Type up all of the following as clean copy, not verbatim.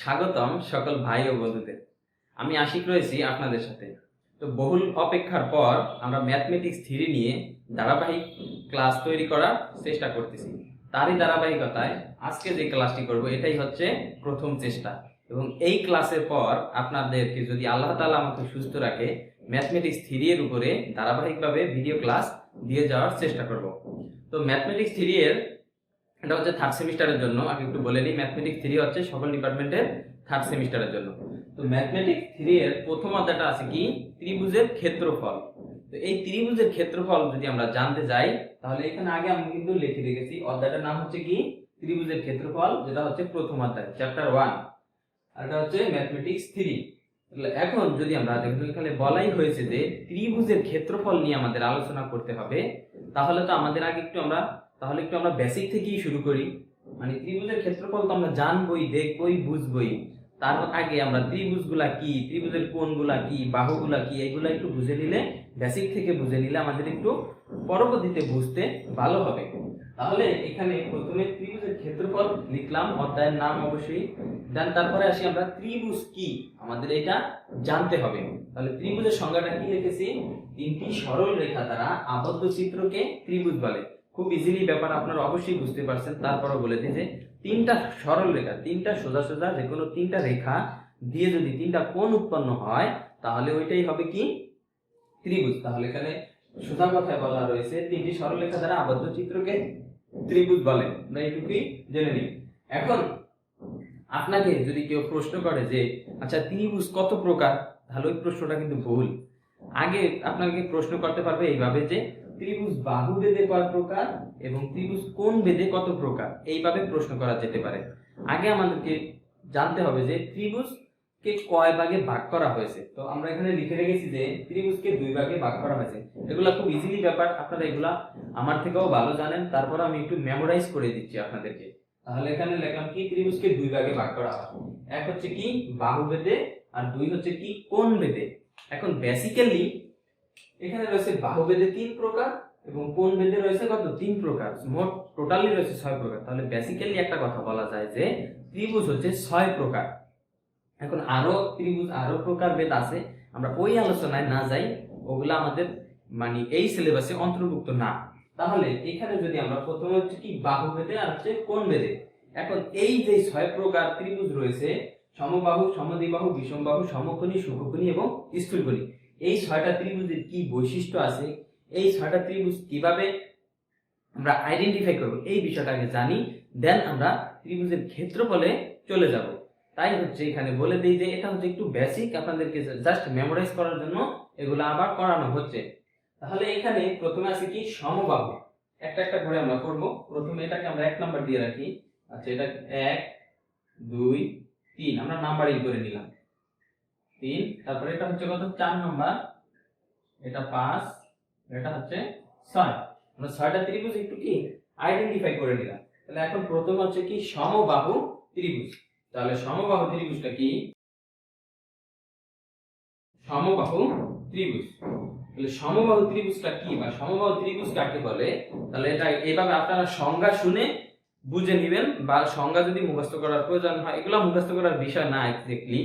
স্বাগতম সকল ভাই ও বন্ধুদের। আমি আশিক রয়েছি আপনাদের সাথে। তো বহুল অপেক্ষার পর আমরা ম্যাথমেটিক্স থিওরি নিয়ে ধারাবাহিক ক্লাস তৈরি করার চেষ্টা করতেছি। তারই ধারাবাহিকতায় আজকে যে ক্লাসটি করব এটাই হচ্ছে প্রথম চেষ্টা, এবং এই ক্লাসের পর আপনাদেরকে যদি আল্লাহ তাআলা আমাকে সুস্থ রাখে ম্যাথমেটিক্স থিওরি এর উপরে ধারাবাহিকভাবে ভিডিও ক্লাস দিয়ে যাওয়ার চেষ্টা করব। তো ম্যাথমেটিক্স থিওরি এর এটা হচ্ছে থার্ড সেমিস্টারের জন্য। আগে একটু বলে নিই, ম্যাথমেটিক্স থ্রি হচ্ছে সকল ডিপার্টমেন্টের থার্ড সেমিস্টারের জন্য। তো ম্যাথমেটিক্স থ্রি এর প্রথম অধ্যায়টা আছে কি, ত্রিভুজের ক্ষেত্রফল। তো এই ত্রিভুজের ক্ষেত্রফল যদি আমরা জানতে যাই তাহলে এখানে আগে আমি কিন্তু লিখে রেখেছি, অধ্যায়টার নাম হচ্ছে কি ত্রিভুজের ক্ষেত্রফল, যেটা হচ্ছে প্রথম অধ্যায় চ্যাপ্টার 1, আর এটা হচ্ছে ম্যাথমেটিক্স থ্রি। এখন যদি আমরা দেখুন এখানে বলাই হয়েছে যে ত্রিভুজের ক্ষেত্রফল নিয়ে আমাদের আলোচনা করতে হবে, তাহলে তো আমাদের আগে একটু আমরা বেসিক থেকেই শুরু করি। মানে ত্রিভুজের ক্ষেত্রফল তো আমরা জানবই, দেখবই, বুঝবই। তার আগে আমরা ত্রিভুজগুলা কি, ত্রিভুজের কোণগুলা কি, বাহুগুলা কি, এগুলা একটু বুঝে নিলে, বেসিক থেকে বুঝে নিলে আমাদের একটু পরবর্তীতে বুঝতে ভালো হবে। তাহলে এখানে প্রথমে ত্রিভুজের ক্ষেত্রফল লিখলাম, অধ্যায়ের নাম অবশ্যই। দেন তারপরে আসি আমরা ত্রিভুজ কি, আমাদের এটা জানতে হবে। তাহলে ত্রিভুজের সংজ্ঞাটা কি লিখেছি, তিনটি সরল রেখা দ্বারা আবদ্ধ চিত্রকে ত্রিভুজ বলে। খুব ইজিলি ব্যাপার আপনারা অবশ্যই বুঝতে পারছেন। তারপরও বলে দিই যে তিনটা সরল রেখা, তিনটা সোজা সোজা যে কোনো তিনটা রেখা দিয়ে যদি তিনটা কোণ উৎপন্ন হয় তাহলে ওইটাই হবে কি ত্রিভুজ। তাহলে এখানে সোজা কথায় বলা রয়েছে তিনটি সরল রেখা দ্বারা আবদ্ধ চিত্রকে ত্রিভুজ বলে। আমরা এইটুকুই জেনে নিই। এখন আপনাকে যদি কেউ প্রশ্ন করে যে আচ্ছা ত্রিভুজ কত প্রকার, তাহলে ওই প্রশ্নটা কিন্তু ভুল। আগে আপনাকে প্রশ্ন করতে পারবে এইভাবে যে ত্রিভুজ বাহু বেদে কয় প্রকার এবং ত্রিভুজ কোণ বেদে কত প্রকার, এইভাবে প্রশ্ন করা যেতে পারে। আগে আমাদেরকে জানতে হবে যে ত্রিভুজকে কয় ভাগে ভাগ করা হয়েছে। তো আমরা এখানে লিখে রেখেছি যে ত্রিভুজকে দুই ভাগে ভাগ করা হয়েছে। এগুলা খুব ইজিলি ব্যাপার, আপনারা এগুলা আমার থেকেও ভালো জানেন, তারপর আমি একটু মেমোরাইজ করে দিচ্ছি আপনাদেরকে। তাহলে এখানে লিখলাম কি ত্রিভুজকে দুই ভাগে ভাগ করা হয়, এক হচ্ছে কি বাহু বেদে আর দুই হচ্ছে কি কোণ বেদে। এখন বেসিক্যালি এখানে রয়েছে বাহু বেদে 3 প্রকার এবং কোণ বেদে রয়েছে কত 3 প্রকার, মোট টোটালি রয়েছে 6 প্রকার। তাহলে বেসিক্যালি একটা কথা বলা যায় যে ত্রিভুজ হচ্ছে 6 প্রকার। এখন ত্রিভুজ আরো প্রকার ভেদ আছে, আমরা ওই আলোচনায় না যাই, ওগুলা আমাদের মানে এই সিলেবাসে অন্তর্ভুক্ত না। তাহলে এখানে যদি আমরা প্রথমে হচ্ছে কি বাহু বেদে আর হচ্ছে কোণ বেদে। এখন এই যে 6 প্রকার ত্রিভুজ রয়েছে, সমবাহু, সমদ্বিবাহু, বিষমবাহু, সমকোণী, শুভকোণী এবং স্থূলকোণী, এই 6টা ত্রিভুজের কি বৈশিষ্ট্য আছে, এই 6টা ত্রিভুজ কিভাবে আমরা আইডেন্টিফাই করব, এই বিষয়টা আগে জানি, দেন আমরা ত্রিভুজের ক্ষেত্রফলে চলে যাব। তাই হচ্ছে এখানে বলে দিই যে এটা হচ্ছে একটু বেসিক, আপনাদেরকে জাস্ট মেমোরাইজ করার জন্য এগুলো আবার করানো হচ্ছে। তাহলে এখানে প্রথমে আছে কি সমবাহু, একটা একটা করে আমরা করব। প্রথমে এটাকে আমরা 1 নাম্বার দিয়ে রাখি। আচ্ছা এটা 1 2 3 আমরা নাম্বারিং করে নিলাম 3। তারপরে এটা হচ্ছে কত 4 নাম্বার, এটা 5, এটা হচ্ছে 6। আমরা 6টা ত্রিভুজ একটু কি আইডেন্টিফাই করে নিলাম। তাহলে এখন প্রথম হচ্ছে কি সমবাহু ত্রিভুজ। তাহলে সমবাহু ত্রিভুজটা কি, সমবাহু ত্রিভুজ। তাহলে সমবাহু ত্রিভুজটা কি বা সমবাহু ত্রিভুজ কাকে বলে, তাহলে এটা এইভাবে আপনারা সংজ্ঞা শুনে বুঝে নেবেন, বা সংজ্ঞা যদি মুখস্থ করার প্রয়োজন হয়, এগুলো মুখস্থ করার বিষয় না এক্স্যাক্টলি,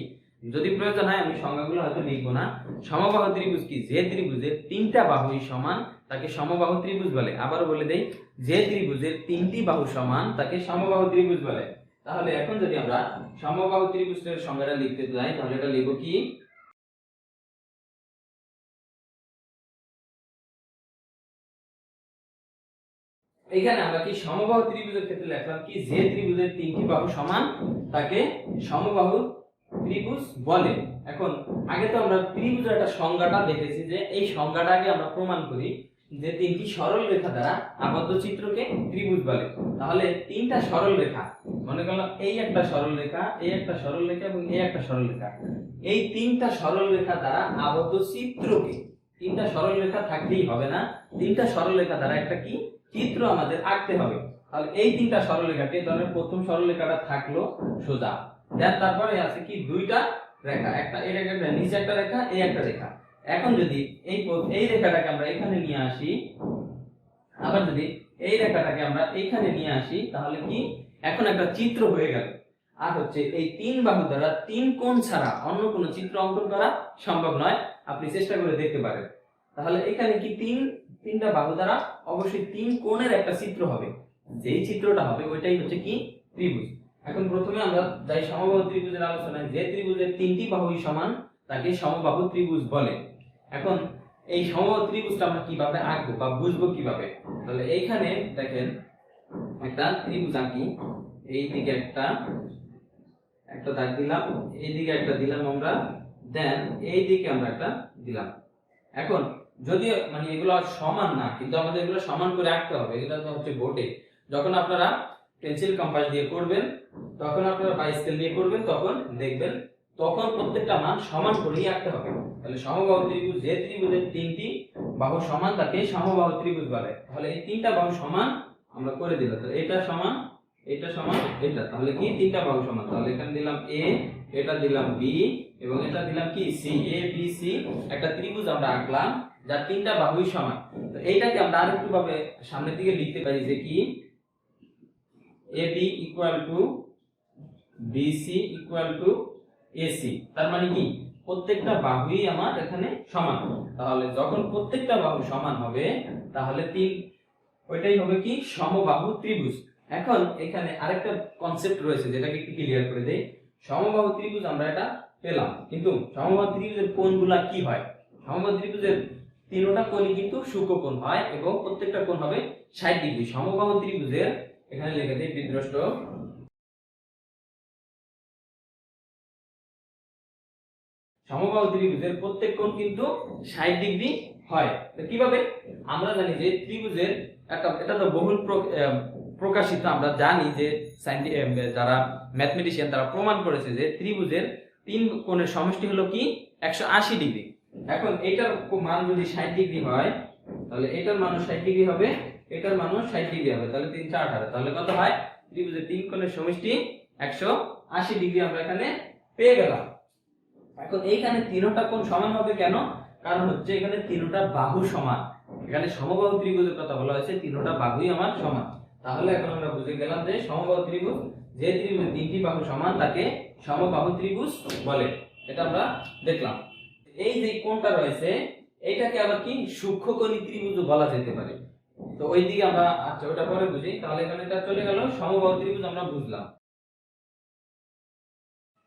যদি প্রয়োজন হয় আমি সংজ্ঞাগুলো হয়তো লিখবো না। সমবাহু ত্রিভুজ কি, যে ত্রিভুজের 3টা বাহুই সমান তাকে সমবাহু ত্রিভুজ বলে। আবার বলে দেই, যে ত্রিভুজের 3টি বাহু সমান তাকে সমবাহু ত্রিভুজ বলে। তাহলে এখন যদি আমরা সমবাহু ত্রিভুজের সংজ্ঞাটা লিখতে যাই তাহলে এটা লিখব কি, এখানে আমরা কি সমবাহু ত্রিভুজের ক্ষেত্রে লিখলাম কি, যে ত্রিভুজের 3টি বাহু সমান তাকে সমবাহু ত্রিভুজ বলে। এখন আগে তো আমরা ত্রিভুজের একটা সংজ্ঞাটা দেখেছি, যে এই সংজ্ঞাটা আগে আমরা প্রমাণ করি যে 3টি সরল রেখা দ্বারা আবদ্ধ চিত্রকে ত্রিভুজ বলে। তাহলে 3টা সরল রেখা, মনে করলাম এই একটা সরল রেখা, এই একটা সরল রেখা এবং এই একটা সরল রেখা, এই 3টা সরল রেখা দ্বারা আবদ্ধ চিত্রকে, 3টা সরল রেখা থাকলেই হবে না, 3টা সরল রেখা দ্বারা একটা কি চিত্র আমাদের আঁকতে হবে। তাহলে এই 3টা সরল রেখাকে, ধরেন প্রথম সরল রেখাটা থাকলো সোজা, দেন তারপরে আছে কি 2টা রেখা, একটা এই রেখাটা নিচে একটা রেখা, এই একটা রেখা। এখন যদি এই রেখাটাকে আমরা এখানে নিয়ে আসি, আবার যদি এই রেখাটাকে আমরা এখানে নিয়ে আসি, তাহলে কি এখন একটা চিত্র হয়ে গেল। আর হচ্ছে এই তিন বাহু দ্বারা তিন কোণ ছাড়া অন্য কোনো চিত্র অঙ্কন করা সম্ভব নয়। আপনি চেষ্টা করে দেখতে পারেন। তাহলে এখানে কি তিনটা বাহু দ্বারা অবশ্যই তিন কোণের একটা চিত্র হবে, যেই চিত্রটা হবে ওইটাই হচ্ছে কি ত্রিভুজ। এখন প্রথমে আমরা যাই সমবাহু ত্রিভুজের আলোচনায়। যে ত্রিভুজের তিনটি বাহুই সমান তাকে সমবাহু ত্রিভুজ বলে। এখন এই সমবাহু ত্রিভুজটা আমরা কিভাবে আঁকবো বা বুঝবো কিভাবে? তাহলে এইখানে দেখেন একটা ত্রিভুজ আঁকি। এই দিকে একটা দাগ দিলাম, এই দিকে একটা দিলাম আমরা, দেন এই দিকে আমরা একটা দিলাম। এখন যদিও মানে এগুলো সমান না, কিন্তু আমাদের এগুলো সমান করে আঁকতে হবে। এগুলো তো হচ্ছে বোর্ডে যখন আপনারা পেন্সিল কম্পাস দিয়ে করবেন, তখন আপনারা বা স্কেল দিয়ে করবেন, তখন দেখবেন তখন প্রত্যেকটা মান সমান করেই আঁকতে হবে। তাহলে সমবাহু ত্রিভুজ, যে ত্রিভুজের তিনটি বাহু সমান তাকে সমবাহু ত্রিভুজ বলে। তাহলে এই তিনটা বাহু সমান আমরা করে দিলাম। তো এটা সমান, এটা সমান, এটা, তাহলে কি তিনটা বাহু সমান। তাহলে এখানে দিলাম এ, এটা দিলাম বি এবং এটা দিলাম কি সি। এ বি সি একটা ত্রিভুজ আমরা আঁকলাম যার তিনটা বাহুই সমান। তো এইটাকে আমরা আরেকটু ভাবে সামনের দিকে লিখতে পারি যে কি AB equal to BC equal to AC। তার মানে কি প্রত্যেকটা বাহুই আমার এখানে সমান। তাহলে যখন প্রত্যেকটা বাহু সমান হবে তাহলে ওইটাই হবে কি সমবাহু ত্রিভুজ। এখন এখানে আরেকটা কনসেপ্ট রয়েছে যেটাকে একটু ক্লিয়ার করে দেই। সমবাহু ত্রিভুজ আমরা এটা পেলাম, কিন্তু সমবাহু ত্রিভুজের কোণগুলা কি হয়? সমবাহু ত্রিভুজের তিনটা কোণই কিন্তু সূক্ষ্মকোণ হয় এবং প্রত্যেকটা কোণ হবে 60 ডিগ্রি। সমবাহু ত্রিভুজের এখানে লিখে দেই বিদ্রষ্ট সমবাহু ত্রিভুজের প্রত্যেক কোণ কিন্তু 60 ডিগ্রি হয়। তো কিভাবে? আমরা জানি যে ত্রিভুজের এটা তো বহুল প্রকাশিত। আমরা জানি যে যারা ম্যাথমেটিশিয়ান তারা প্রমাণ করেছে যে ত্রিভুজের তিন কোণের সমষ্টি হলো কি 180 ডিগ্রি। এখন এটার মান যদি 60 ডিগ্রি হয় তাহলে এটার মানও 60 ডিগ্রি হবে, এটার মানও 60 ডিগ্রি হবে। তাহলে 3 4 18, তাহলে কত হয়? ত্রিভুজের তিন কোণের সমষ্টি 180 ডিগ্রি আমরা এখানে পেয়ে গেলাম। এখন এইখানে তিনটা কোণ সমান হবে কেন? কারণ হচ্ছে এখানে তিনটা বাহু সমান। এখানে সমবাহু ত্রিভুজের কথা বলা হয়েছে, তিনটা বাহুই আমার সমান। তাহলে এখন আমরা বুঝে গেলাম যে সমবাহু ত্রিভুজ, যে ত্রিভুজের তিনটি বাহু সমান তাকে সমবাহু ত্রিভুজ বলে। এটা আমরা দেখলাম। এই যে কোণটা রয়েছে এটাকে আবার কি সূক্ষ্মকোণী ত্রিভুজও বলা যেতে পারে। তো ওই দিকে আমরা আচ্ছা ওটা পরে বুঝি। তাহলে এখানে এটা চলে গেল সমবাহু ত্রিভুজ আমরা বুঝলাম।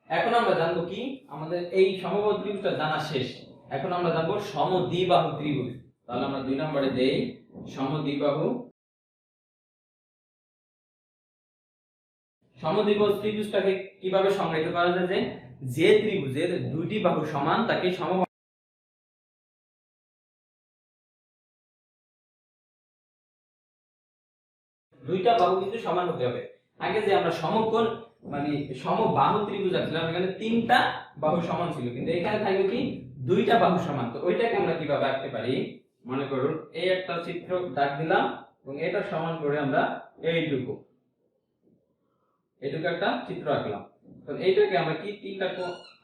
এখন আমরা জানবো কি আমাদের এই সমবাহু ত্রিভুজটা জানা শেষ। এখন আমরা জানবো সমদ্বিবাহু ত্রিভুজ। তাহলে আমরা 2 নম্বরে দেই সমদ্বিবাহু। সমদ্বিবাহু ত্রিভুজটাকে কিভাবে সংজ্ঞায়িত করা যায়? যে ত্রিভুজের দুইটি বাহু সমান তাকে সমবাহু। দুইটা বাহু কিন্তু সমান হতে হবে। আগে যে আমরা সমকোণ মানে সমবাহু ত্রিভুজ আছিলাম, এখানে তিনটা বাহু সমান ছিল, কিন্তু এখানে থাকবে কি দুইটা বাহু সমান। তো ওইটাকে আমরা কিভাবে আঁকতে পারি? মনে করুন এই একটা চিত্র দাগ দিলাম এবং এটা সমান করে আমরা এইটুকু একটা চিত্র আঁকলাম। তো এইটাকে আমরা কি তিনটা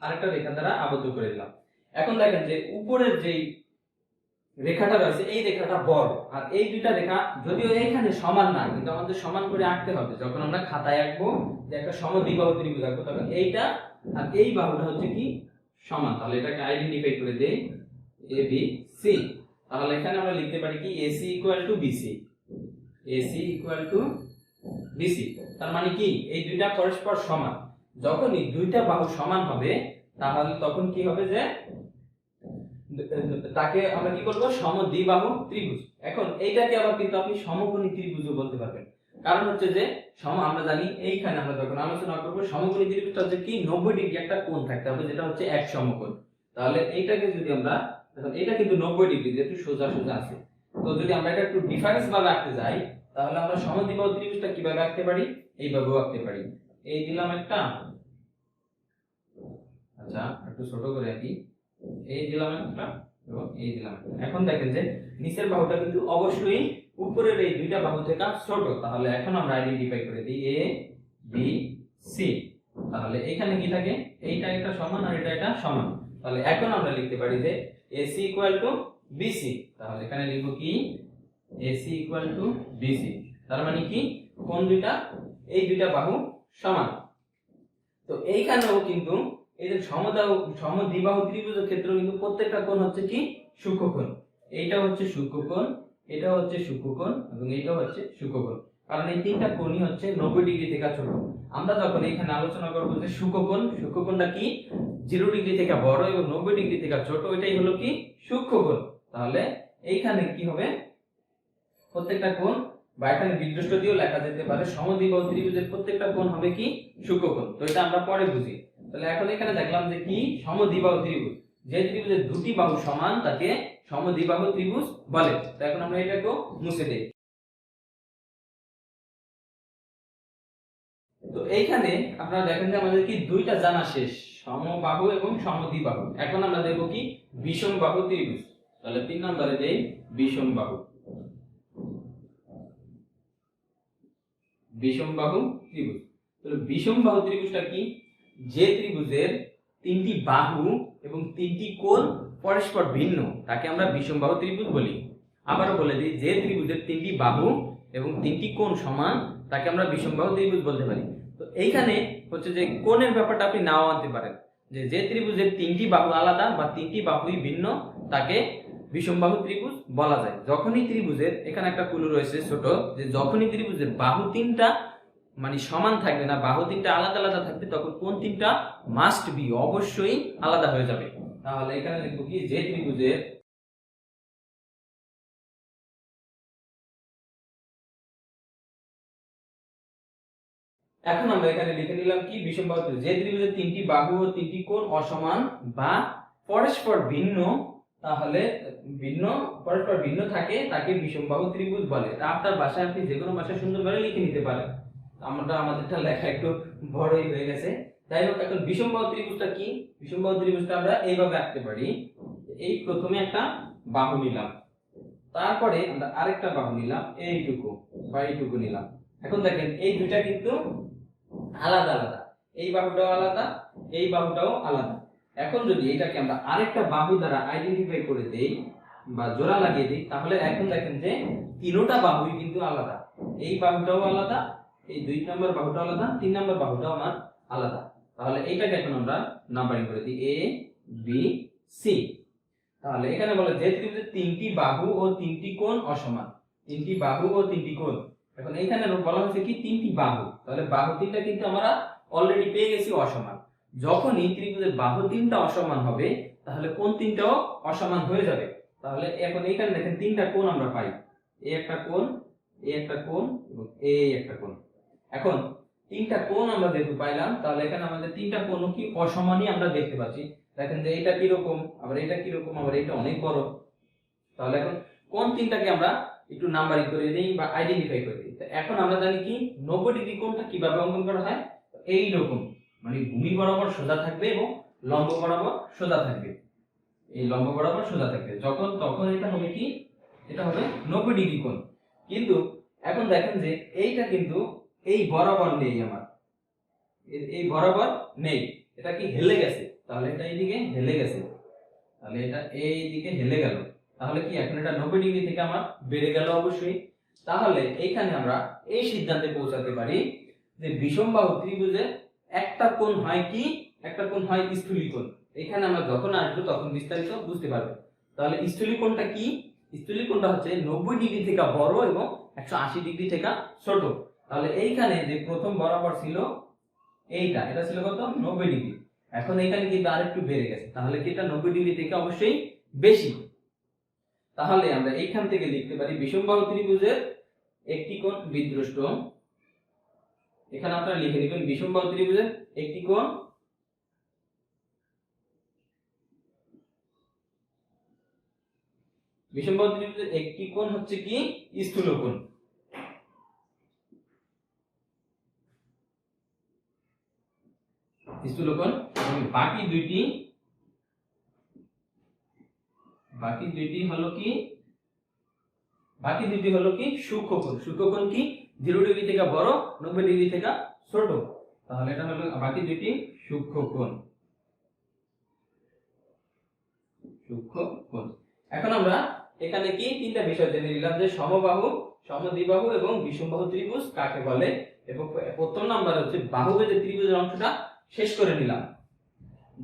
আরেকটা রেখা দ্বারা আবদ্ধ করে দিলাম। এখন দেখেন যে উপরের যেই রেখাটা রয়েছে এই রেখাটা বড়, আর এই দুইটা রেখা যদিও এইখানে সমান না, কিন্তু আমাদের সমান করে আঁকতে হবে। যখন আমরা খাতায় আঁকবো যে একটা সমদ্বিবাহু ত্রিভুজ আঁকবো, তখন এইটা আর এই বাহুটা হচ্ছে কি সমান। তাহলে এটাকে আইডেন্টিফাই করে দেই এ বি সি। তাহলে এখানে আমরা লিখতে পারি কি AC equal to BC। AC equal to BC তার মানে কি এই দুইটা পরস্পর সমান। যখনই দুইটা বাহু সমান হবে তাহলে তখন কি হবে যে তাকে আমরা কি করব সমদ্বিবাহু ত্রিভুজ। এখন এইটাকে আবার কিন্তু আপনি সমকোণী ত্রিভুজও বলতে পারবেন। কারণ হচ্ছে যে আমরা জানি এইখানে আমরা যখন আলোচনা করব সমকোণী ত্রিভুজটা হচ্ছে কি 90 ডিগ্রি একটা কোণ থাকতে হবে, যেটা হচ্ছে এক সমকোণ। তাহলে এইটাকে যদি আমরা এখন এটা কিন্তু 90 ডিগ্রি যেহেতু সোজা সোজা আছে, তো যদি আমরা এটা একটু ডিফারেন্স ভাবে আঁকতে যাই তাহলে আমরা সমদ্বিবাহু ত্রিভুজটা কিভাবে আঁকতে পারি? এইভাবেও আঁকতে পারি। এই দিলাম একটা, আচ্ছা একটু ছোট করে আঁকি, এই দিলাম একটা এবং এই দিলাম একটা। এখন দেখেন যে নিচের বাহুটা কিন্তু অবশ্যই উপরের এই দুইটা বাহু থেকে ছোট। তাহলে এখন আমরা আইডেন্টিফাই করে দিই A B C। তাহলে এখানে কি থাকে? এইটা একটা সমান আর এটা সমান। তাহলে এখন আমরা লিখতে পারি যে AC ইকুয়াল টু BC। তাহলে এখানে লিখব কি AC ইকুয়াল টু BC। তার মানে কি কোন দুইটা এই দুইটা বাহু সমান। তো এইখানেও কিন্তু এই যে সমদ্বিবাহু ত্রিভুজের ক্ষেত্রেও কিন্তু প্রত্যেকটা কোণ হচ্ছে কি সূক্ষ্মকোণ। এইটা হচ্ছে সূক্ষ্মকোণ, এটা হচ্ছে সূক্ষ্মকোণ এবং এইটা হচ্ছে সূক্ষ্মকোণ, কারণ এই তিনটা কোণই হচ্ছে 90 ডিগ্রি থেকে ছোট। আমরা যখন এখানে আলোচনা করব যে সূক্ষ্মকোণটা কি 0 ডিগ্রি থেকে বড় এবং 90 ডিগ্রি থেকে ছোট, এটাই হলো কি সূক্ষ্মকোণ। তাহলে এইখানে কি হবে, প্রত্যেকটা কোণ বা এখানে বিদৃষ্ট দিয়েও লেখা যেতে পারে সমদ্বিবাহু ত্রিভুজের প্রত্যেকটা কোণ হবে কি সূক্ষ্মকোণ। তো এটা আমরা পরে বুঝি। তাহলে এখন এখানে দেখলাম যে কি সমদ্বিবাহু ত্রিভুজ, যে ত্রিভুজের দুটি বাহু সমান তাকে সমদ্বিবাহু ত্রিভুজ বলে। তো এখন আমরা এটাকে মুছে দেই। তো এইখানে আপনারা দেখেন যে আমাদের কি দুইটা জানা শেষ, সমবাহু এবং সমদ্বিবাহু। এখন আমরা দেখব কি বিষমবাহু ত্রিভুজ। তাহলে 3 নম্বরে দেই বিষমবাহু ত্রিভুজ। তাহলে বিষমবাহু ত্রিভুজটা কি, যে ত্রিভুজের তিনটি বাহু এবং তিনটি কোণ পরস্পর ভিন্ন তাকে আমরা বিষমবাহু ত্রিভুজ বলি। আবারও বলে দিই, যে ত্রিভুজের তিনটি বাহু এবং তিনটি কোণ সমান তাকে আমরা বিষমবাহু ত্রিভুজ বলতে পারি। তো এইখানে হচ্ছে যে কোণের ব্যাপারটা আপনি নাও আনতে পারেন, যে ত্রিভুজের তিনটি বাহু আলাদা বা তিনটি বাহুই ভিন্ন তাকে বিষমবাহু ত্রিভুজ বলা যায়। যখনই ত্রিভুজের, এখানে একটা ক্লু রয়েছে ছোট, যে যখনই ত্রিভুজের বাহু তিনটা মানে সমান থাকবে না, বাহু তিনটা আলাদা আলাদা থাকবে, তখন কোণ তিনটা মাস্ট বি অবশ্যই আলাদা হয়ে যাবে। তাহলে এখানে লিখবো কি, যে ত্রিভুজের এখন আমরা এখানে লিখে নিলাম কি বিষমবাহু ত্রিভুজ, যে ত্রিভুজের তিনটি বাহু ও তিনটি কোণ অসমান বা পরস্পর ভিন্ন, তাহলে পরস্পর ভিন্ন থাকে তাকে বিষমবাহু ত্রিভুজ বলে। তা আপনার ভাষায় আপনি যে কোনো ভাষায় সুন্দরভাবে লিখে নিতে পারেন। আমাদেরটা লেখা একটু বড়ই হয়ে গেছে। যাই হোক, এখন বিষমবাহু ত্রিভুজটা কি, বিষমবাহু ত্রিভুজটা আমরা এইভাবে আঁকতে পারি। এই প্রথমে একটা বাহু নিলাম, তারপরে আমরা আরেকটা বাহু নিলাম, এইটুকু নিলাম। এখন দেখেন এই দুইটা কিন্তু আলাদা আলাদা, এই বাহুটাও আলাদা, এই বাহুটাও আলাদা। এখন যদি এটাকে আমরা আরেকটা বাহু দ্বারা আইডেন্টিফাই করে দেই বা জোড়া লাগিয়ে দিই, তাহলে এখন দেখেন যে তিনটা বাহুই কিন্তু আলাদা। এই বাহুটাও আলাদা, এই 2 নম্বর বাহুটাও আলাদা, 3 নম্বর বাহুটাও আমার আলাদা। তাহলে এইটাকে এখন আমরা নাম্বারিং করে দিই এ বি সি। তাহলে এখানে বলে যে ত্রিভুজের তিনটি বাহু ও তিনটি কোণ অসমান, তিনটি বাহু ও তিনটি কোণ। এখন এইখানে বলা হচ্ছে কি তিনটি বাহু, তাহলে বাহু তিনটা কিন্তু আমরা অলরেডি পেয়ে গেছি অসমান। যখনই ত্রিভুজের বাহু তিনটা অসমান হবে তাহলে কোণ তিনটাও অসমান হয়ে যাবে। তাহলে এখন এইখানে দেখেন তিনটা কোণ আমরা পাই, এই একটা কোণ, এই একটা কোণ এবং এই একটা কোণ। এখন তিনটা কোণ আমরা যেহেতু পাইলাম, তাহলে এখানে আমাদের তিনটা কোণ কি অসমানই আমরা দেখতে পাচ্ছি। দেখেন যে এটা কি রকম, আবার এটা কি রকম, আবার এটা অনেক বড়। তাহলে এখন কোণ তিনটাকে আমরা একটু নাম্বারিং করে দেই বা আইডেন্টিফাই করে দিই। এখন আমরা জানি কি 90 ডিগ্রি কোণটা কিভাবে অঙ্কন করা হয়, এই রকম মানে ভূমি বরাবর সোজা থাকবে এবং লম্ব বরাবর সোজা থাকবে, এই লম্ব বরাবর সোজা থাকবে। তখন এটা হবে কি, এটা হবে 90 ডিগ্রি কোণ। কিন্তু এখন দেখেন যে এইটা কিন্তু এই বরাবর নেই, আমার এই বরাবর নেই, এটা কি হেলে গেছে। তাহলে এটা এইদিকে হেলে গেছে, তাহলে এটা এই দিকে হেলে গেল। তাহলে কি এখন এটা 90 ডিগ্রি থেকে আমার বেড়ে গেল অবশ্যই। তাহলে এইখানে আমরা এই সিদ্ধান্তে পৌঁছাতে পারি যে বিষমবাহু ত্রিভুজের একটা কোণ হয় কি, একটা কোণ হয় স্থূলিকোণ। এখানে আমরা যখন আসবো তখন বিস্তারিত বুঝতে পারবে। তাহলে স্থূলিকোণটা কি, স্থূলিকোণটা হচ্ছে 90 ডিগ্রি থেকে বড় এবং 180 ডিগ্রি থেকে ছোট। তাহলে এইখানে যে প্রথম বরাবর ছিল এইটা, এটা ছিল কত 90 ডিগ্রি, এখন এখানে কিন্তু আরেকটু বেড়ে গেছে, তাহলে কি এটা 90 ডিগ্রি থেকে অবশ্যই বেশি। তাহলে আমরা এইখান থেকে লিখতে পারি বিষমবাহু ত্রিভুজের একটি কোণ বিদ্রষ্ট, এখানে আপনারা লিখে নেবেন বিষমবাহু ত্রিভুজের একটি কোণ বিষমবাহু ত্রিভুজের একটি কোণ হচ্ছে কি স্থূলকোণ। স্থূলকোণ এবং বাকি দুইটি হলো কি সূক্ষ্মকোণ। সূক্ষ্মকোণ কি 0 ডিগ্রি থেকে বড়, 90 ডিগ্রি থেকে ছোট। তাহলে এটা হলো বাকি দুইটি সূক্ষ্মকোণ। এখন আমরা এখানে কি তিনটা বিষয় জেনে নিলাম, যে সমবাহু, সমদ্বিবাহু এবং বিষমবাহু ত্রিভুজ কাকে বলে, এবং প্রথম নাম্বার হচ্ছে বাহুবেদের ত্রিভুজের অংশটা শেষ করে নিলাম।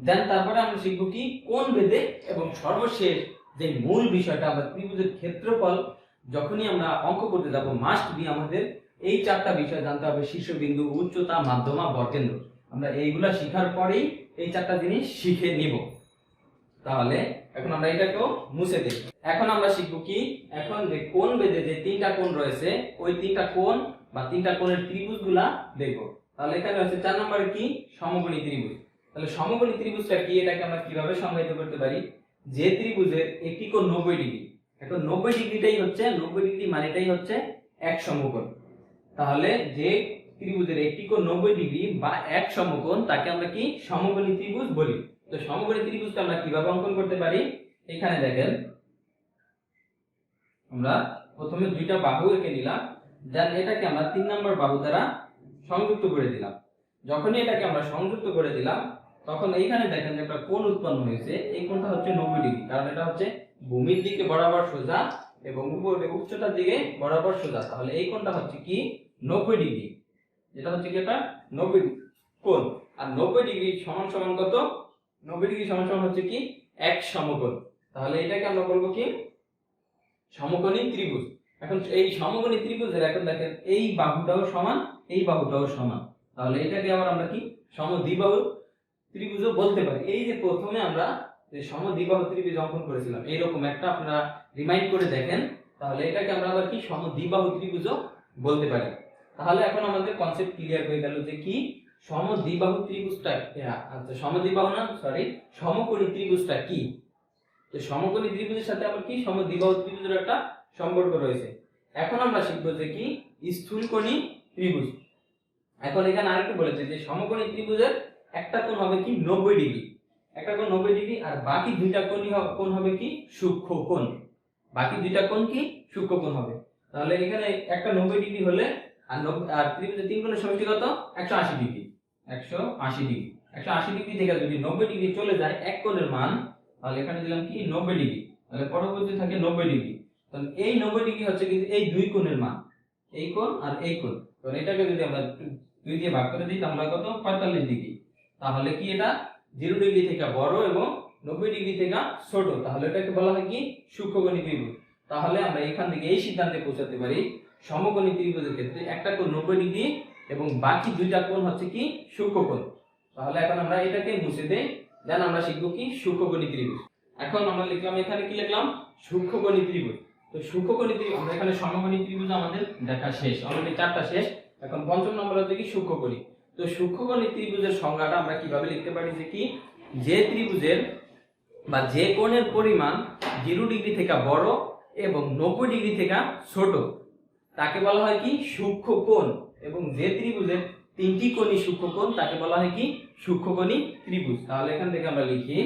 দেন তারপরে আমরা শিখব কি কোণ ভেদে, এবং সর্বশেষ যে মূল বিষয়টা আমরা ত্রিভুজের ক্ষেত্রফল যখনই আমরা অঙ্ক করতে যাব মাস্ট বি আমাদের এই চারটা বিষয় জানতে হবে: শীর্ষবিন্দু, উচ্চতা, মাধ্যমা, বর্গকেন্দ্র। আমরা এইগুলা শেখার পরেই এই চারটা জিনিস শিখে নিব। তাহলে এখন আমরা এটাকেও মুছে দিই। এখন আমরা শিখব কি, এখন যে কোণ ভেদে যে তিনটা কোণ রয়েছে ওই তিনটা কোণ বা তিনটা কোণের ত্রিভুজগুলা দেখব। তাহলে এখানে হচ্ছে 4 নম্বরে কি সমকোণী ত্রিভুজ। তাহলে সমকোণী ত্রিভুজটা কি, এটাকে আমরা কিভাবে সংজ্ঞায়িত করতে পারি? যে ত্রিভুজের একটি কোণ 90 ডিগ্রি, এখন 90 ডিগ্রিটাই হচ্ছে 90 ডিগ্রি মানেটাই হচ্ছে এক সমকোণ। তাহলে যে ত্রিভুজের একটি কোণ 90 ডিগ্রি বা এক সমকোণ তাকে আমরা কি সমকোণী ত্রিভুজ বলি। তো সমকোণী ত্রিভুজটা আমরা কিভাবে অঙ্কন করতে পারি? এখানে দেখেন, আমরা প্রথমে দুইটা বাহু এঁকে নিলাম, দেন এটাকে আমরা 3 নম্বর বাহু দ্বারা সংযুক্ত করে দিলাম। যখনই এটাকে আমরা সংযুক্ত করে দিলাম তখন এইখানে দেখেন যে একটা কোণ উৎপন্ন হয়েছে। এই কোণটা হচ্ছে 90 ডিগ্রি, কারণ এটা হচ্ছে ভূমির দিকে বরাবর সোজা এবং উপরে উচ্চতার দিকে বরাবর সোজা। তাহলে এই কোণটা হচ্ছে কি 90 ডিগ্রি, যেটা হচ্ছে কি এটা 90 ডিগ্রি কোণ। আর 90 ডিগ্রি সমান সমান কত? 90 ডিগ্রি সমান সমান হচ্ছে কি এক সমকোণ। তাহলে এটাকে আমরা বলবো কি সমকোণী ত্রিভুজ। এখন এই সমকোণী ত্রিভুজের এখন দেখেন এই বাহুটাও সমান, এই বাহুটাও সমান। তাহলে এটাকে আবার আমরা কি সমদ্বিবাহু ত্রিভুজও বলতে পারি। এই যে প্রথমে আমরা যে সমদ্বিবাহু ত্রিভুজ অঙ্কন করেছিলাম এইরকম একটা আপনারা রিমাইন্ড করে দেখেন, তাহলে এটাকে আমরা আবার কি সমদ্বিবাহু ত্রিভুজও বলতে পারি। তাহলে এখন আমাদের কনসেপ্ট ক্লিয়ার হয়ে গেল যে কি সমদ্বিবাহু ত্রিভুজটা, আচ্ছা সমদ্বিবাহু না সরি সমকোণী ত্রিভুজটা কি। তো সমকোণী ত্রিভুজের সাথে আবার কি সমদ্বিবাহু ত্রিভুজের একটা সম্পর্ক রয়েছে। এখন আমরা শিখবো যে কি স্থূলকোণী ত্রিভুজ। এখন এখানে আরেকটু বলেছে যে সমকোণী ত্রিভুজের একটা কোণ হবে কি 90 ডিগ্রি, একটা কোণ 90 ডিগ্রি, আর বাকি দুইটা কোণ হবে কি সূক্ষ্ম কোণ। বাকি দুইটা কোণ কি সূক্ষ্ম কোণ হবে। তাহলে এখানে একটা 90 ডিগ্রি হলে আর ত্রিভুজের তিন কোণের সমষ্টি কত? 180 ডিগ্রি। 180 ডিগ্রি, 180 ডিগ্রি থেকে যদি 90 ডিগ্রি চলে যায় এক কোণের মান, তাহলে এখানে দিলাম কি 90 ডিগ্রি, তাহলে পরবর্তী থাকে 90 ডিগ্রি। তাহলে এই 90 ডিগ্রি হচ্ছে কিন্তু এই দুই কোণের মান, এই কোণ আর এই কোণ। তো এটাকে যদি আমরা 2 দিয়ে ভাগ করে দিই তাহলে কত? 45 ডিগ্রি। তাহলে কি এটা 0 ডিগ্রি থেকে বড় এবং 90 ডিগ্রি থেকে ছোট, তাহলে এটাকে বলা হয় কি সূক্ষ্মকোণী ত্রিভুজ। তাহলে আমরা এখান থেকে এই সিদ্ধান্তে পৌঁছাতে পারি সমকোণী ত্রিভুজের ক্ষেত্রে একটা কোণ 90 ডিগ্রি এবং বাকি দুইটা কোণ হচ্ছে কি সূক্ষ্মকোণ। তাহলে এখন আমরা এটাকে মুছে দেই, দেন আমরা শিখবো কি সূক্ষ্মকোণী ত্রিভুজ। এখন আমরা লিখলাম, এখানে কি লিখলাম? সূক্ষ্মকোণী ত্রিভুজ। তো সূক্ষ্মকোণী ত্রিভুজ আমরা এখানে সমকোণী ত্রিভুজ আমাদের দেখা শেষ, অলরেডি 4টা শেষ। এখন পঞ্চম নম্বর হচ্ছে কি সূক্ষ্মকোণী। তো সূক্ষ্মকোণী ত্রিভুজের সংজ্ঞাটা আমরা কিভাবে লিখতে পারি যে কি যে ত্রিভুজের বা যে কোণের পরিমাণ 0 ডিগ্রি থেকে বড় এবং 90 ডিগ্রি থেকে ছোট তাকে বলা হয় কি সূক্ষ্ম কোণ, এবং যে ত্রিভুজের তিনটি কোণই সূক্ষ্ম কোণ তাকে বলা হয় কি সূক্ষ্মকোণী ত্রিভুজ। তাহলে এখান থেকে আমরা লিখি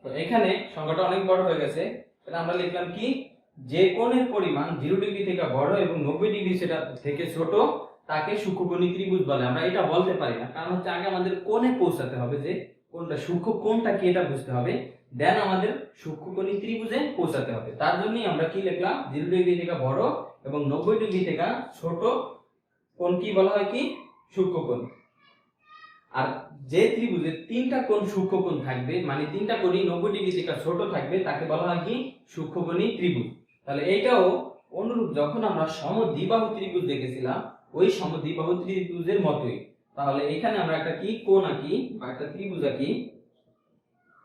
তো এখানে সংখ্যাটা অনেক বড় হয়ে গেছে, তাহলে আমরা লিখলাম কি যে কোণের পরিমাণ 0 ডিগ্রি থেকে বড় এবং 90 ডিগ্রি সেটা থেকে ছোট তাকে সূক্ষ্মকোণী ত্রিভুজ বলে। আমরা এটা বলতে পারি না, কারণ হচ্ছে আগে আমাদের কোণে পৌঁছাতে হবে, যে কোনটা সূক্ষ্ম কোণটা কি এটা বুঝতে হবে, দেন আমাদের সূক্ষ্মকোণী ত্রিভুজে পৌঁছাতে হবে। তার জন্যই আমরা কি লিখলাম 0 ডিগ্রি থেকে বড় এবং 90 ডিগ্রি থেকে ছোট কোণ কি বলা হয় কি সূক্ষ্মকোণ। আর যে ত্রিভুজের তিনটা কোণ সূক্ষ্মকোণ থাকবে, মানে তিনটা কোণই 90 ডিগ্রি থেকে ছোট থাকবে তাকে বলা হয় কি সূক্ষ্মকোণী ত্রিভুজ। তাহলে এইটাও অনুরূপ যখন আমরা সমদ্বিবাহু ত্রিভুজ দেখেছিলাম ওই সমদ্বিবাহু ত্রিভুজের মতোই। তাহলে এখানে আমরা একটা কি কোণ আঁকি বা একটা ত্রিভুজ আঁকি,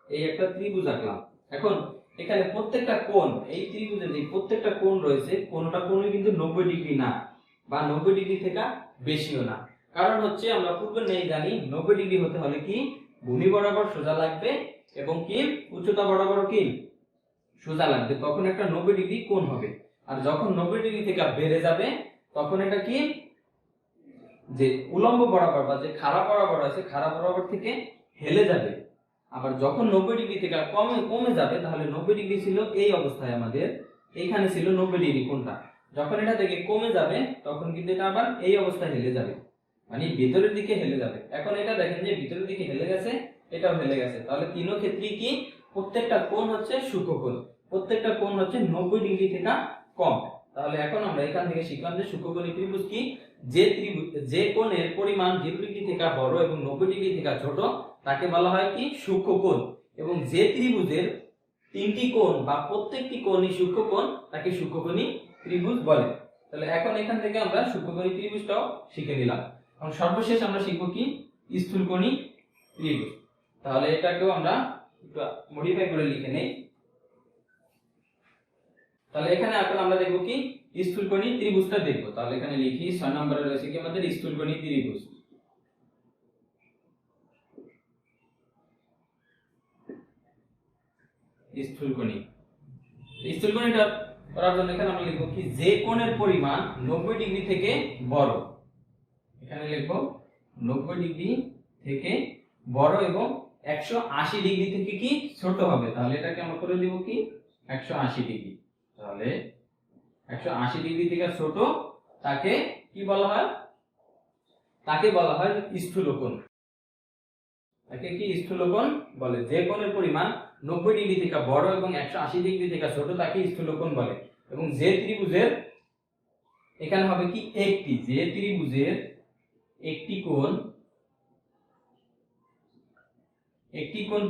এই একটা ত্রিভুজ আঁকলাম। এখন এখানে প্রত্যেকটা কোণ, এই ত্রিভুজের যে প্রত্যেকটা কোণ রয়েছে কোনটা কোণই কিন্তু 90 ডিগ্রি না বা 90 ডিগ্রি থেকে বেশিও না। কারণ হচ্ছে আমরা পূর্বে নেই জানি 90 ডিগ্রি হতে হলে কি ভূমি বরাবর সোজা লাগবে এবং কি উচ্চতা বরাবর কি সোজা লাগবে, তখন একটা 90 ডিগ্রি কোণ হবে। আর যখন 90 ডিগ্রি থেকে বেড়ে যাবে তখন এটা কি যে উলম্ব বরাবর বা যে খাড়া বরাবর আছে খাড়া বরাবর থেকে হেলে যাবে। আবার যখন 90 ডিগ্রি থেকে কমে যাবে, তাহলে 90 ডিগ্রি ছিল এই অবস্থায়, আমাদের এইখানে ছিল 90 ডিগ্রি কোণটা, যখন এটা থেকে কমে যাবে তখন কিন্তু এটা আবার এই অবস্থায় হেলে যাবে। মানে ভিতরের দিকে হেলে যাবে। এখন এটা দেখেন যে ভিতরের দিকে হেলে গেছে, এটাও হেলে গেছে, তাহলে তিনও ক্ষেত্রেই কি প্রত্যেকটা কোণ হচ্ছে সূক্ষ্মকোণ, প্রত্যেকটা কোণ হচ্ছে 90 ডিগ্রি থেকে কম। তাহলে এখন আমরা এখান থেকে শিখলাম যে সূক্ষ্মকোণী ত্রিভুজ কি, যে কোণের পরিমাণ 0 ডিগ্রি থেকে বড় এবং 90 ডিগ্রি থেকে ছোট তাকে বলা হয় কি সূক্ষ্মকোণ, এবং যে ত্রিভুজের তিনটি কোণ বা প্রত্যেকটি কোণই সূক্ষ্মকোণ তাকে সূক্ষ্মকোণী ত্রিভুজ বলে। তাহলে এখন এখান থেকে আমরা সূক্ষ্মকোণী ত্রিভুজটাও শিখে নিলাম। এবং সর্বশেষ আমরা শিখব কি স্থূলকোণী ত্রিভুজ। তাহলে এটাকেও আমরা একটু মডিফাই করে লিখে নেই। তাহলে এখানে এখন আমরা দেখব কি স্থূলকোণী ত্রিভুজটা দেখব। তাহলে এখানে লিখি 6 নম্বরে রয়েছে কি আমাদের স্থূলকোণী ত্রিভুজ। স্থূলকোণীটা করার জন্য এখানে আমরা লিখব কি যে কোণের পরিমাণ 90 ডিগ্রি থেকে বড়, এখানে লিখব 90 ডিগ্রি থেকে বড় এবং 180 ডিগ্রি থেকে কি ছোট হবে। তাহলে এটাকে আমরা করে দিব কি 180 ডিগ্রি। তাহলে 180 ডিগ্রি থেকে ছোট তাকে কি বলা হয়, তাকে বলা হয় স্থূলকোণ। তাকে কি স্থূলকোণ বলে। যে কোণের পরিমাণ 90 ডিগ্রি থেকে বড় এবং 180 ডিগ্রি থেকে ছোট তাকে স্থূলকোণ বলে। এবং যে ত্রিভুজের এখানে হবে কি যে ত্রিভুজের একটি কোণ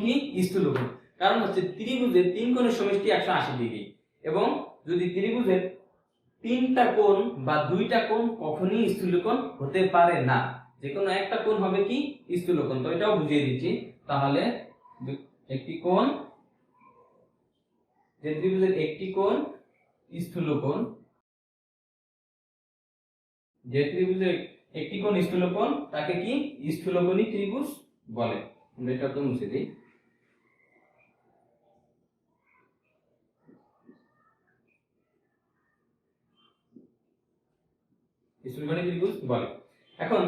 কি স্থূলকোণ। কারণ হচ্ছে ত্রিভুজের তিন কোণের সমষ্টি 180 ডিগ্রি, এবং যদি ত্রিভুজের তিনটা কোণ বা দুইটা কোণ কখনোই স্থূলকোণ হতে পারে না, যে কোনো একটা কোণ হবে কি স্থূলকোণ। তো এটাও বুঝিয়ে দিচ্ছি। তাহলে একটি কোণ, যে ত্রিভুজের একটি কোণ স্থূলকোণ, যে ত্রিভুজের একটি কোণ স্থূলকোণ তাকে কি স্থূলকোণী ত্রিভুজ বলে। আমরা এটা তো মুছে দিই। স্থূলকোণী ত্রিভুজ বলে। এখন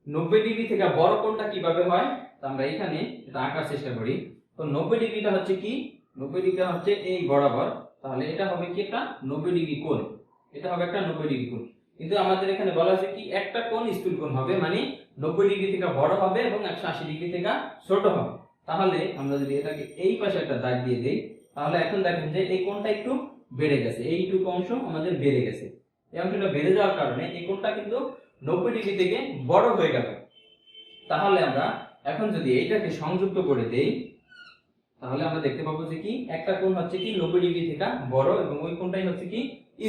90 ডিগ্রি থেকে বড় কোণটা কিভাবে হয় তা আমরা এখানে এটা আঁকার চেষ্টা করি। তো 90 ডিগ্রিটা হচ্ছে কি, 90 ডিগ্রিটা হচ্ছে এই বরাবর, তাহলে এটা হবে কি একটা 90 ডিগ্রি কোণ, এটা হবে একটা 90 ডিগ্রি কোণ। কিন্তু আমাদের এখানে বলা আছে কি একটা কোণ স্থূলকোণ হবে, মানে 90 ডিগ্রি থেকে বড় হবে এবং 180 ডিগ্রি থেকে ছোট হবে। তাহলে আমরা যদি এটাকে এই পাশে একটা দাগ দিয়ে দেই, তাহলে এখন দেখেন যে এই কোণটা একটু বেড়ে গেছে, এইটুকু অংশ আমাদের বেড়ে গেছে। এই অংশটা বেড়ে যাওয়ার কারণে এই কোণটা কিন্তু 90 ডিগ্রি থেকে বড় হয়ে গেল। তাহলে আমরা এখন যদি এইটাকে সংযুক্ত করে দেই, তাহলে আমরা দেখতে পাবো যে কি একটা কোণ হচ্ছে কি 90 ডিগ্রি থেকে বড় এবং ওই কোণটাই হচ্ছে কি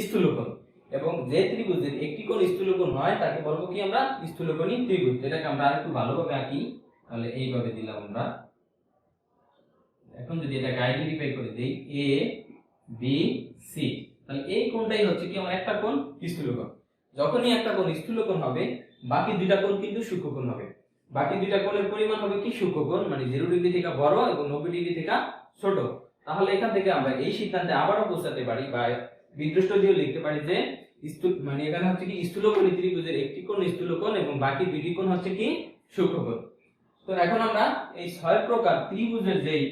স্থূলকোণ। এবং যে ত্রিভুজের একটি কোণ স্থূলকোণ হয় তাকে বলবো কি আমরা স্থূলকোণী ত্রিভুজ। এটাকে আমরা আরেকটু ভালোভাবে আঁকি, তাহলে এইভাবে দিলাম আমরা। এখন যদি এটাকে আইডেন্টিফাই করে দেই এ বি সি, তাহলে এই কোণটাই হচ্ছে কি আমার একটা কোণ স্থূলকোণ। যখনই একটা কোণ স্থূলকোণ হবে বাকি দুইটা কোণ কিন্তু সূক্ষ্মকোণ হবে। বাকি দুইটা কোণের পরিমাণ হবে কি সূক্ষ্মকোণ, মানে 0 ডিগ্রি থেকে বড় এবং 90 ডিগ্রি থেকে ছোট। তাহলে এখান থেকে আমরা এই সিদ্ধান্তে আবারও পৌঁছাতে পারি বা বিদৃষ্ট দিয়ে লিখতে পারি যে মানে এখানে হচ্ছে কি স্থূলকোণী ত্রিভুজের একটি কোণ স্থূলকোণ এবং বাকি দুইটি কোণ হচ্ছে কি সূক্ষ্মকোণ। তো এখন আমরা এই 6 প্রকার ত্রিভুজের যেই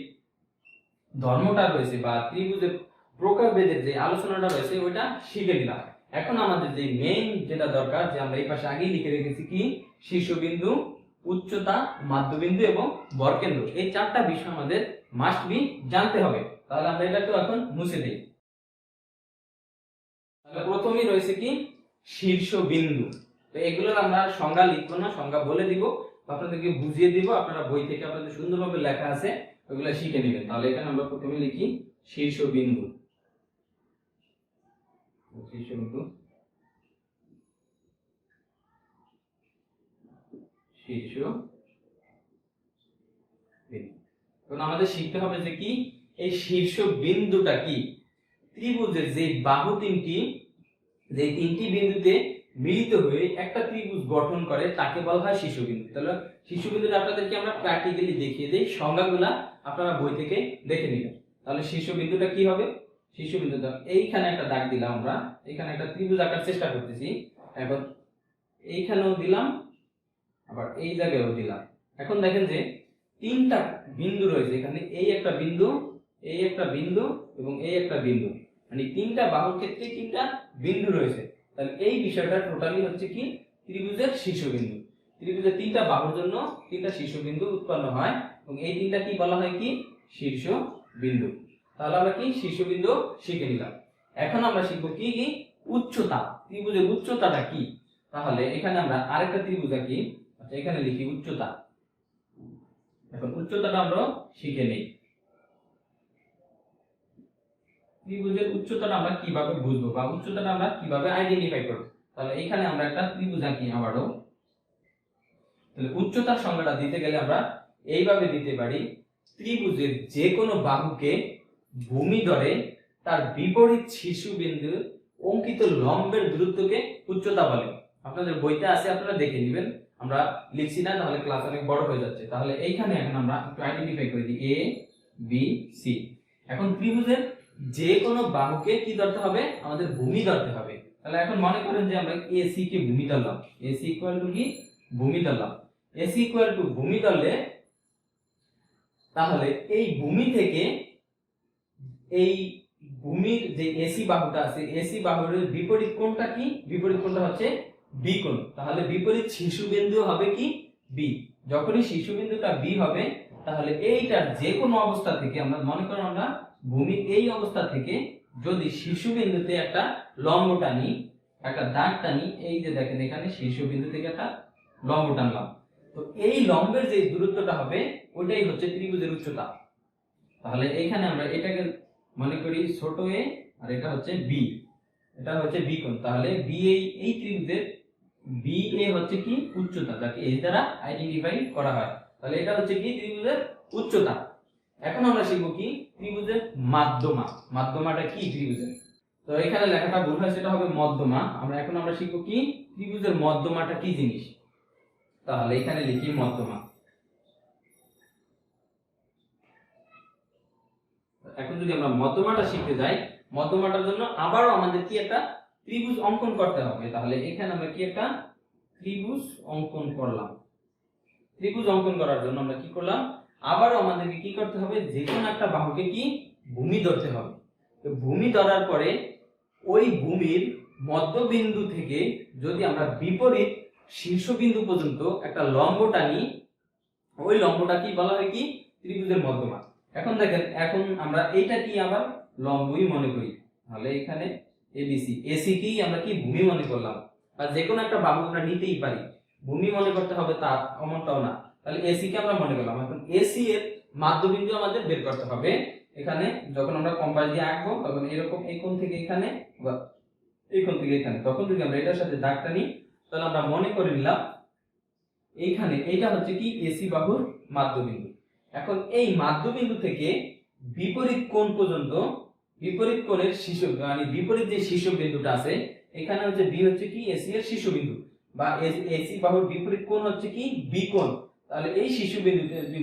ধর্মটা রয়েছে বা ত্রিভুজের প্রকারভেদের যে আলোচনাটা রয়েছে ওইটা শিখে নিলাম। এখন আমাদের যে মেইন যেটা দরকার, যে আমরা এই পাশে আগেই লিখে রেখেছি কি শীর্ষবিন্দু, উচ্চতা, মাধ্যবিন্দু এবং বরকেন্দ্র, এই চারটা বিষয় আমাদের মাস্ট বি জানতে হবে। তাহলে আমরা এটাকে এখন মুছে দিই। তাহলে প্রথমেই রয়েছে কি শীর্ষবিন্দু। তো এগুলোর আমরা সংজ্ঞা লিখবো না, সংজ্ঞা বলে দিব, আপনাদেরকে বুঝিয়ে দিব, আপনারা বই থেকে আপনাদের সুন্দরভাবে লেখা আছে ওইগুলো শিখে নেবেন। তাহলে এখানে আমরা প্রথমে লিখি শীর্ষবিন্দু। শীর্ষবিন্দু, এখন আমাদের শিখতে হবে যে কি এই শীর্ষবিন্দুটা কি, ত্রিভুজের যে বাহু তিনটি, যে তিনটি বিন্দুতে মিলিত হয়ে একটা ত্রিভুজ গঠন করে তাকে বলা হয় শীর্ষবিন্দু। তাহলে শীর্ষবিন্দুটা আপনাদেরকে আমরা প্র্যাকটিক্যালি দেখিয়ে দেই, সংজ্ঞাগুলা আপনারা বই থেকে দেখে নেবেন। তাহলে শীর্ষবিন্দুটা কি হবে, শীর্ষবিন্দুটা এইখানে একটা দাগ দিলাম, আমরা এখানে একটা ত্রিভুজ আঁকার চেষ্টা করতেছি, এখন এইখানেও দিলাম আবার এই জায়গায়ও দিলাম। এখন দেখেন যে তিনটা বিন্দু রয়েছে এখানে, এই একটা বিন্দু, এই একটা বিন্দু এবং এই একটা বিন্দু, মানে তিনটা বাহুর ক্ষেত্রে তিনটা বিন্দু রয়েছে। তাহলে এই বিষয়টা টোটালি হচ্ছে কি ত্রিভুজের শীর্ষবিন্দু। ত্রিভুজের তিনটা বাহুর জন্য তিনটা শীর্ষবিন্দু উৎপন্ন হয় এবং এই তিনটা কি বলা হয় কি শীর্ষবিন্দু। তাহলে আমরা কি শীর্ষবিন্দু শিখে নিলাম। এখন আমরা শিখব কি কি উচ্চতা। ত্রিভুজের উচ্চতাটা কি? তাহলে এখানে আমরা আরেকটা ত্রিভুজ আঁকি। আচ্ছা, এখানে লিখি উচ্চতা। এখন উচ্চতাটা আমরা শিখে নেই। ত্রিভুজের উচ্চতাটা আমরা কিভাবে বুঝবো বা উচ্চতাটা আমরা কিভাবে আইডেন্টিফাই করব? তাহলে এখানে আমরা একটা ত্রিভুজ আঁকি আবারও। তাহলে উচ্চতার সংজ্ঞাটা দিতে গেলে আমরা এইভাবে দিতে পারি, ত্রিভুজের যে কোনো বাহুকে ভূমি ধরে তার বিপরীত শীর্ষবিন্দু অঙ্কিত লম্বের দূরত্বকে উচ্চতা বলে। আপনাদের বইতে আছে, আপনারা দেখে নেবেন, আমরা লিখছি না, তাহলে ক্লাস অনেক বড় হয়ে যাচ্ছে। তাহলে এইখানে এখন আমরা একটু আইডেন্টিফাই করে দিই এ বি সি। এখন ত্রিভুজের যে কোনো বাহুকে কি ধরতে হবে? আমাদের ভূমি ধরতে হবে। তাহলে এখন মনে করেন যে আমরা এসি কে ভূমি ধরলাম। এসি ইকুয়াল টু কি ভূমি ধরলাম। এসি ইকুয়াল টু ভূমি ধরলে তাহলে এই ভূমি থেকে এই ভূমির যে এসি বাহুটা আছে, এসি বাহুর বিপরীত কোণটা কি? বিপরীত কোণটা হচ্ছে বি কোণ। তাহলে বিপরীত শীর্ষবিন্দু হবে কি বি। যখনই শীর্ষবিন্দুটা বি হবে তাহলে এইটার যে কোনো অবস্থা থেকে আমরা মনে করি আমরা ভূমির এই অবস্থা থেকে যদি শীর্ষবিন্দুতে একটা লম্ব টানি, একটা দাগ টানি, এই যে দেখেন এখানে শীর্ষবিন্দু থেকে একটা লম্ব টানলাম, তো এই লম্বের যে দূরত্বটা হবে ওইটাই হচ্ছে ত্রিভুজের উচ্চতা। তাহলে এইখানে আমরা এটাকে মনে করি ছোট এ আর এটা হচ্ছে বি, এটা হচ্ছে বি কোণ। তাহলে বি এই ত্রিভুজের বি এ হচ্ছে কি উচ্চতা, যাকে এই দ্বারা আইডেন্টিফাই করা হয়। তাহলে এটা হচ্ছে কি ত্রিভুজের উচ্চতা। এখন আমরা শিখব কি ত্রিভুজের মাধ্যমা। মাধ্যমাটা কি ত্রিভুজের? তো এখানে লেখাটা ভুল হয়, সেটা হবে মধ্যমা। আমরা শিখব কি ত্রিভুজের মধ্যমাটা কি জিনিস। তাহলে এখানে লিখি মধ্যমা। এখন যদি আমরা মধ্যমাটা শিখতে যাই, মধ্যমাটার জন্য আবারও আমাদের কি একটা ত্রিভুজ অঙ্কন করতে হবে। তাহলে এখানে আমরা কি একটা ত্রিভুজ অঙ্কন করলাম। ত্রিভুজ অঙ্কন করার জন্য আমরা কি করলাম? আবারও আমাদেরকে কি করতে হবে? যে কোনো একটা বাহুকে কি ভূমি ধরতে হবে। তো ভূমি ধরার পরে ওই ভূমির মধ্যবিন্দু থেকে যদি আমরা বিপরীত শীর্ষবিন্দু পর্যন্ত একটা লম্ব টানি, ওই লম্বটা কি বলা হয় কি ত্রিভুজের মধ্যমা। এখন দেখেন, এখন আমরা এইটা কি আবার লম্বই মনে করি। তাহলে এখানে এবিসি, এসি কি আমরা কি ভূমি মনে করলাম, বা যে কোনো একটা বাহু আমরা নিতেই পারি, ভূমি মনে করতে হবে তা অমনটাও না। তাহলে এসি কে আমরা মনে করলাম। এখন এসি এর মাধ্যবিন্দু আমাদের বের করতে হবে। এখানে যখন আমরা কম্পাস দিয়ে আঁকবো তখন এরকম এই কোণ থেকে এখানে বা এই কোণ থেকে এখানে, তখন যদি আমরা এটার সাথে দাগ টানি তাহলে আমরা মনে করে নিলাম এইখানে এইটা হচ্ছে কি এসি বাহুর মাধ্যবিন্দু। এখন এই মাধ্যবিন্দু থেকে বিপরীত কোণ পর্যন্ত, বিপরীত কোণের শীর্ষ মানে বিপরীত যে শীর্ষবিন্দুটা আছে এখানে হচ্ছে বি হচ্ছে কি এসি এর শীর্ষবিন্দু, বা এসি বাহুর বিপরীত কোণ হচ্ছে কি বি কোণ। তাহলে এই শীর্ষবিন্দুতে যদি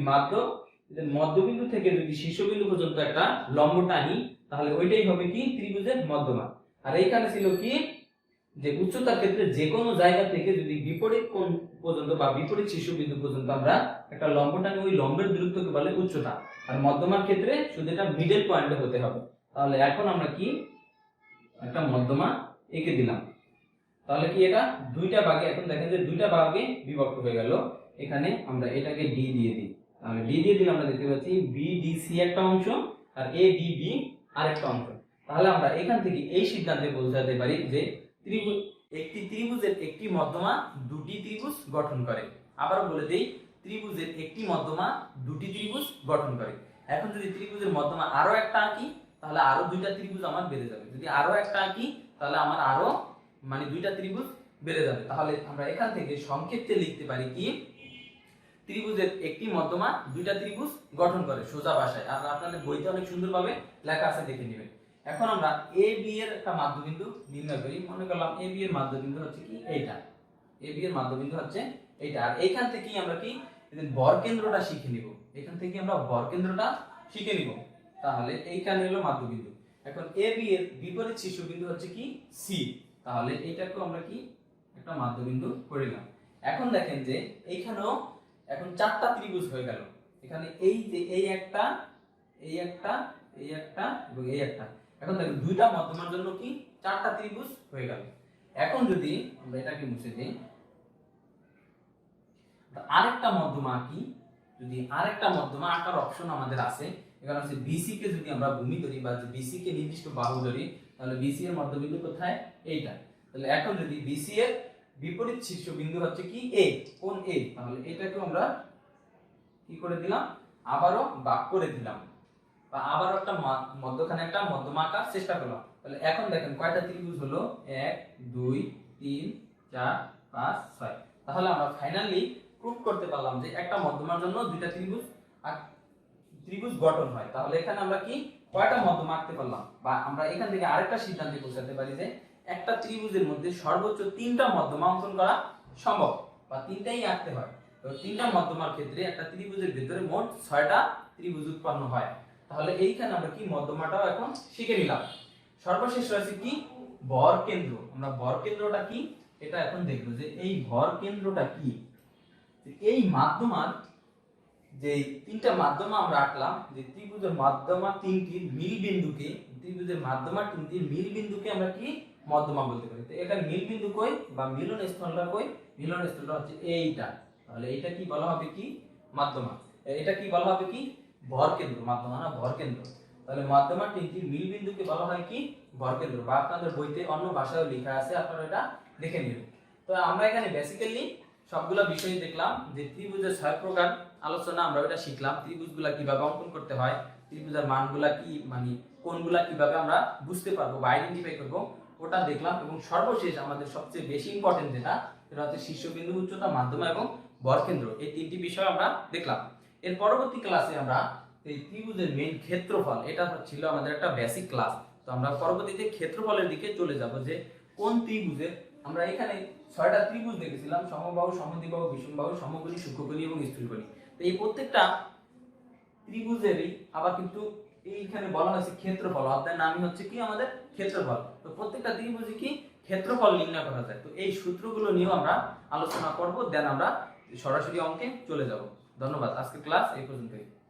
মধ্যবিন্দু থেকে যদি শীর্ষবিন্দু পর্যন্ত একটা লম্ব টানি তাহলে ওইটাই হবে কি ত্রিভুজের মধ্যমা। আর এইখানে ছিল কি যে উচ্চতার ক্ষেত্রে যে কোনো জায়গা থেকে যদি বিপরীত কোণ পর্যন্ত বা বিপরীত শীর্ষবিন্দু পর্যন্ত আমরা একটা লম্ব টানি, ওই লম্বের দূরত্বকে বলে উচ্চতা। আর মধ্যমার ক্ষেত্রে শুধু এটা মিডল পয়েন্টে হতে হবে। তাহলে এখন আমরা কি একটা মধ্যমা এঁকে দিলাম। তাহলে কি এটা দুইটা ভাগে, এখন দেখেন যে দুইটা ভাগে বিভক্ত হয়ে গেল। এখানে আমরা এটাকে ডি দিয়ে দিই। তাহলে ডি দিয়ে দিলে আমরা দেখতে পাচ্ছি বি ডি সি একটা অংশ আর এ ডি বি আরেকটা অংশ। তাহলে আমরা এখান থেকে এই সিদ্ধান্তে পৌঁছাতে পারি যে একটি ত্রিভুজের একটি মধ্যমা দুটি ত্রিভুজ গঠন করে। আবার বলে দেই, ত্রিভুজের একটি মধ্যমা দুটি ত্রিভুজ গঠন করে। এখন যদি ত্রিভুজের মধ্যমা আরো একটা আঁকি তাহলে আরো দুইটা ত্রিভুজ আমার বেড়ে যাবে। যদি আরো একটা আঁকি তাহলে আমার আরো মানে দুইটা ত্রিভুজ বেড়ে যাবে। তাহলে আমরা এখান থেকে সংক্ষেপে লিখতে পারি কি ত্রিভুজের একটি মধ্যমা দুইটা ত্রিভুজ গঠন করে, সোজা ভাষায়। আর আপনাদের বইতে অনেক সুন্দরভাবে লেখা আছে, দেখে নেবেন। এখন আমরা এ বি এর একটা মাধ্যবিন্দু নির্ণয় করি। মনে করলাম এ বি এর মাধ্যবিন্দু হচ্ছে কি এইটা, এ বি এর মাধ্যবিন্দু হচ্ছে এইটা। আর এইখান থেকে আমরা কি বর্গকেন্দ্রটা শিখে নিব। এখান থেকে আমরা বর্গকেন্দ্রটা শিখে নিব। তাহলে এইখানে হলো মাধ্যবিন্দু। এখন এ বি এর বিপরীত শীর্ষবিন্দু হচ্ছে কি সি। তাহলে এইটাকে আমরা কি একটা মাধ্যবিন্দু করে নিলাম। এখন দেখেন যে এইখানেও এখন চারটা ত্রিভুজ হয়ে গেল। এখানে এই যে এই একটা, এই একটা, এই একটা এবং এই একটা। এখন দেখেন দুইটা মধ্যমার জন্য কি চারটা ত্রিভুজ হয়ে গেল। এখন যদি আমরা এটাকে মুছে দিই, আরেকটা মধ্যমা কি, যদি আরেকটা মধ্যমা আঁকার অপশন আমাদের আছে, এখানে হচ্ছে বিসি কে যদি আমরা ভূমি ধরি বা বিসি কে নির্দিষ্ট বাহু ধরি, তাহলে বিসি এর মধ্যবিন্দু কোথায়? এইটা। তাহলে এখন যদি বিসি এর বিপরীত শীর্ষবিন্দু হচ্ছে কি এ, কোন এ, তাহলে এটাকে আমরা কি করে দিলাম, আবারও ভাগ করে দিলাম, বা আবারও একটা মধ্যখানে একটা মধ্যমা আঁকার চেষ্টা করলাম। তাহলে এখন দেখেন কয়টা ত্রিভুজ হলো, 1 2 3 4 5 6। তাহলে আমরা ফাইনালি প্রুভ করতে পারলাম যে একটা মধ্যমার জন্য দুইটা ত্রিভুজ গঠন হয়। তাহলে এখানে আমরা কি কয়টা মধ্যমা আঁকতে পারলাম, বা আমরা এখান থেকে আরেকটা সিদ্ধান্তে পৌঁছাতে পারি যে একটা ত্রিভুজের মধ্যে সর্বোচ্চ 3টা মধ্যমা অঙ্কন করা সম্ভব, বা 3টাই আঁকতে হয়। তো 3টা মধ্যমার ক্ষেত্রে একটা ত্রিভুজের ভিতরে মোট 6টা ত্রিভুজ উৎপন্ন হয়। তাহলে এইখানে আমরা কি মধ্যমাটাও এখন শিখে নিলাম। সর্বশেষ রয়েছে কি ভর কেন্দ্র। আমরা ভর কেন্দ্রটা কি এটা এখন দেখব, যে এই ভর কেন্দ্রটা কি। এই মাধ্যমার যে 3টা মাধ্যমা আমরা আঁকলাম, যে ত্রিভুজের মাধ্যমা 3টির মিল বিন্দুকে, ত্রিভুজের মাধ্যমা 3টির মিল বিন্দুকে আমরা কি মধ্যমা বলতে পারি। তো এখানে মিল বিন্দু কই বা মিলন স্থলটা কই? মিলন স্থলটা হচ্ছে এইটা। তাহলে এটা কি বলা হবে কি মাধ্যমা, এটা কি বলা হবে কি ভর কেন্দ্র, মাধ্যমা না ভর কেন্দ্র। তাহলে মাধ্যমা 3টির মিল বিন্দুকে বলা হয় কি ভর কেন্দ্র, বা আপনাদের বইতে অন্য ভাষায় লেখা আছে, আপনারা এটা দেখে নেবেন। তো আমরা এখানে বেসিক্যালি সবগুলা বিষয় দেখলাম, যে ত্রিভুজের 6 প্রকার আলোচনা আমরা এটা শিখলাম, ত্রিভুজগুলা কিভাবে অঙ্কন করতে হয়, ত্রিভুজের মানগুলা কি, মানে কোনগুলা কিভাবে আমরা বুঝতে পারবো বা আইডেন্টিফাই করব, ওটা দেখলাম। এবং সর্বশেষ আমাদের সবচেয়ে বেশি ইম্পর্টেন্ট যেটা, সেটা হচ্ছে শীর্ষবিন্দু, উচ্চতা, মাধ্যমা এবং ভরকেন্দ্র, এই 3টি বিষয় আমরা দেখলাম। এর পরবর্তী ক্লাসে আমরা এই ত্রিভুজের মেইন ক্ষেত্রফল, এটা ছিল আমাদের একটা বেসিক ক্লাস। তো আমরা পরবর্তীতে ক্ষেত্রফলের দিকে চলে যাব, যে কোন ত্রিভুজের, আমরা এখানে 6টা ত্রিভুজ দেখেছিলাম, সমবাহু, সমদ্বিবাহু, বিষমবাহু, সমকোণী, সূক্ষ্মকোণী এবং স্থূলকোণী। তো এই প্রত্যেকটা ত্রিভুজেরই আবার কিন্তু এইখানে বলা হয়েছে ক্ষেত্রফল, অধ্যায়ের নামই হচ্ছে কি আমাদের ক্ষেত্রফল। তো প্রত্যেকটা ত্রিভুজে কি ক্ষেত্রফল নির্ণয় করা যায়। তো এই সূত্রগুলো নিয়েও আমরা আলোচনা করব, দেন আমরা সরাসরি অঙ্কে চলে যাব। ধন্যবাদ, আজকের ক্লাস এই পর্যন্তই।